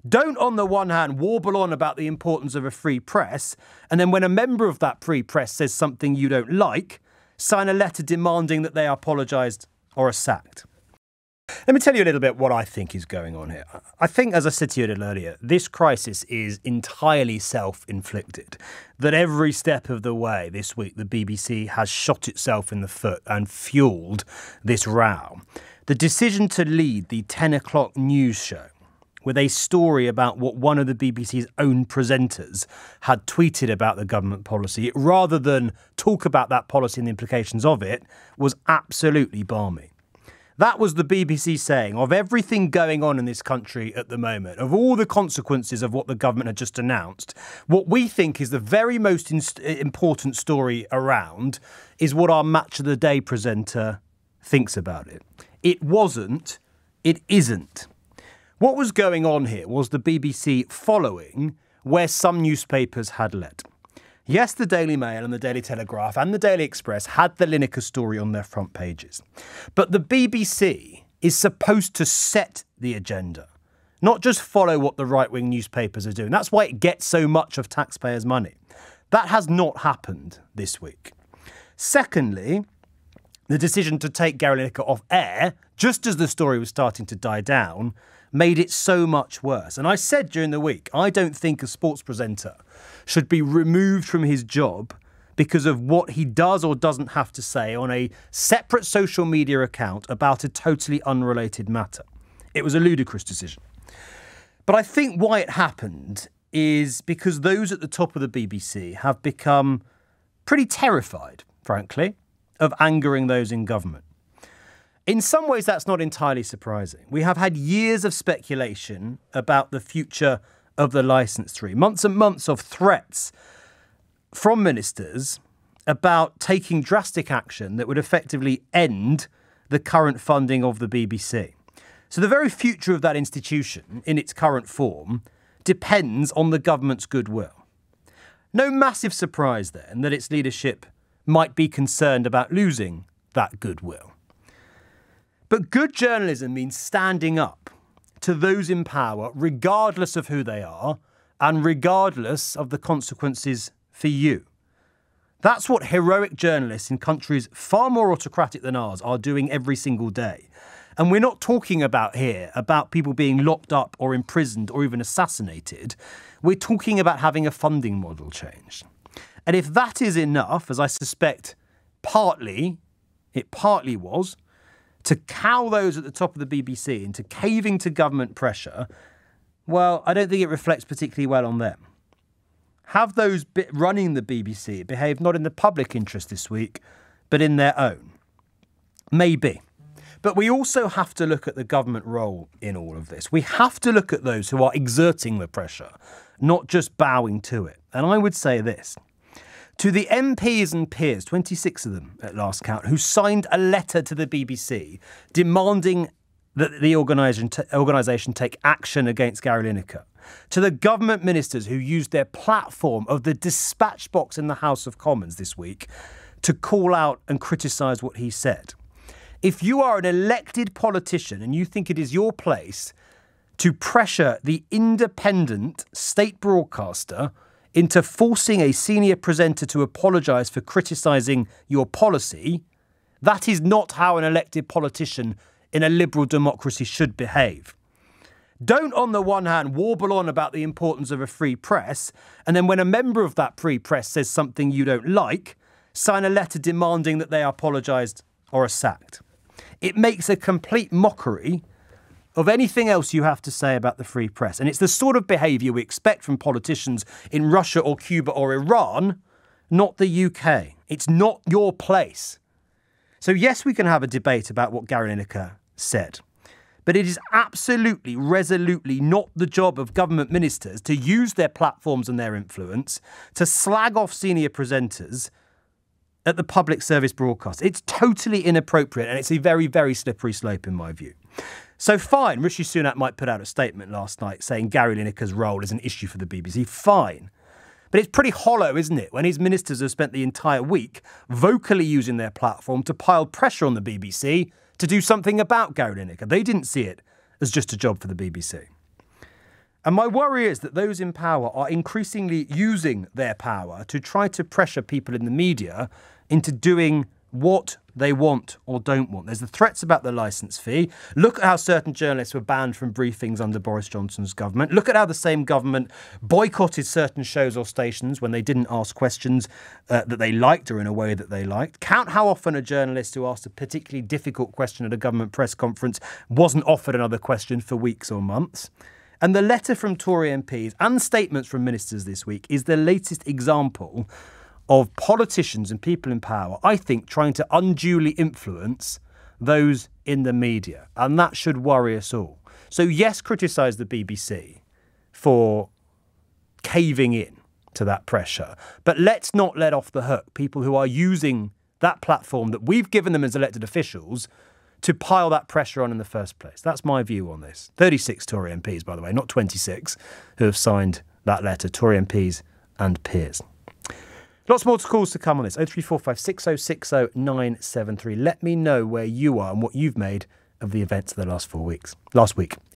Don't, on the one hand, warble on about the importance of a free press, and then when a member of that free press says something you don't like, sign a letter demanding that they apologise or are sacked. Let me tell you a little bit what I think is going on here. I think, as I said to you a little earlier, this crisis is entirely self-inflicted. That every step of the way this week, the BBC has shot itself in the foot and fuelled this row. The decision to lead the 10 o'clock news show with a story about what one of the BBC's own presenters had tweeted about the government policy, rather than talk about that policy and the implications of it, was absolutely balmy. That was the BBC saying, of everything going on in this country at the moment, of all the consequences of what the government had just announced, what we think is the very most important story around is what our Match of the Day presenter thinks about it. It wasn't, it isn't. What was going on here was the BBC following where some newspapers had led. Yes, the Daily Mail and the Daily Telegraph and the Daily Express had the Lineker story on their front pages. But the BBC is supposed to set the agenda, not just follow what the right-wing newspapers are doing. That's why it gets so much of taxpayers' money. That has not happened this week. Secondly, the decision to take Gary Lineker off air, just as the story was starting to die down, made it so much worse. And I said during the week, I don't think a sports presenter should be removed from his job because of what he does or doesn't have to say on a separate social media account about a totally unrelated matter. It was a ludicrous decision. But I think why it happened is because those at the top of the BBC have become pretty terrified, frankly, of angering those in government. In some ways, that's not entirely surprising. We have had years of speculation about the future of the licence tree, months and months of threats from ministers about taking drastic action that would effectively end the current funding of the BBC. So the very future of that institution, in its current form, depends on the government's goodwill. No massive surprise then that its leadership might be concerned about losing that goodwill. But good journalism means standing up to those in power, regardless of who they are, and regardless of the consequences for you. That's what heroic journalists in countries far more autocratic than ours are doing every single day. And we're not talking about here about people being locked up or imprisoned or even assassinated. We're talking about having a funding model changed. And if that is enough, as I suspect it partly was, to cow those at the top of the BBC into caving to government pressure, well, I don't think it reflects particularly well on them. Have those running the BBC behaved not in the public interest this week, but in their own? Maybe. But we also have to look at the government role in all of this. We have to look at those who are exerting the pressure, not just bowing to it. And I would say this. To the MPs and peers, 26 of them at last count, who signed a letter to the BBC demanding that the organisation take action against Gary Lineker. To the government ministers who used their platform of the dispatch box in the House of Commons this week to call out and criticise what he said. If you are an elected politician and you think it is your place to pressure the independent state broadcaster into forcing a senior presenter to apologise for criticising your policy, that is not how an elected politician in a liberal democracy should behave. Don't, on the one hand, warble on about the importance of a free press, and then when a member of that free press says something you don't like, sign a letter demanding that they apologise or are sacked. It makes a complete mockery of anything else you have to say about the free press. And it's the sort of behaviour we expect from politicians in Russia or Cuba or Iran, not the UK. It's not your place. So yes, we can have a debate about what Gary Lineker said, but it is absolutely, resolutely not the job of government ministers to use their platforms and their influence to slag off senior presenters at the public service broadcast. It's totally inappropriate, and it's a very, very slippery slope in my view. So fine, Rishi Sunak might put out a statement last night saying Gary Lineker's role is an issue for the BBC. Fine. But it's pretty hollow, isn't it, when his ministers have spent the entire week vocally using their platform to pile pressure on the BBC to do something about Gary Lineker. They didn't see it as just a job for the BBC. And my worry is that those in power are increasingly using their power to try to pressure people in the media into doing what they want or don't want. There's the threats about the licence fee. Look at how certain journalists were banned from briefings under Boris Johnson's government. Look at how the same government boycotted certain shows or stations when they didn't ask questions that they liked or in a way that they liked. Count how often a journalist who asked a particularly difficult question at a government press conference wasn't offered another question for weeks or months. And the letter from Tory MPs and statements from ministers this week is the latest example of politicians and people in power, I think, trying to unduly influence those in the media. And that should worry us all. So yes, criticise the BBC for caving in to that pressure. But let's not let off the hook people who are using that platform that we've given them as elected officials to pile that pressure on in the first place. That's my view on this. 36 Tory MPs, by the way, not 26, who have signed that letter, Tory MPs and peers. Lots more calls to come on this. 0345 6060 973. Let me know where you are and what you've made of the events of the last week.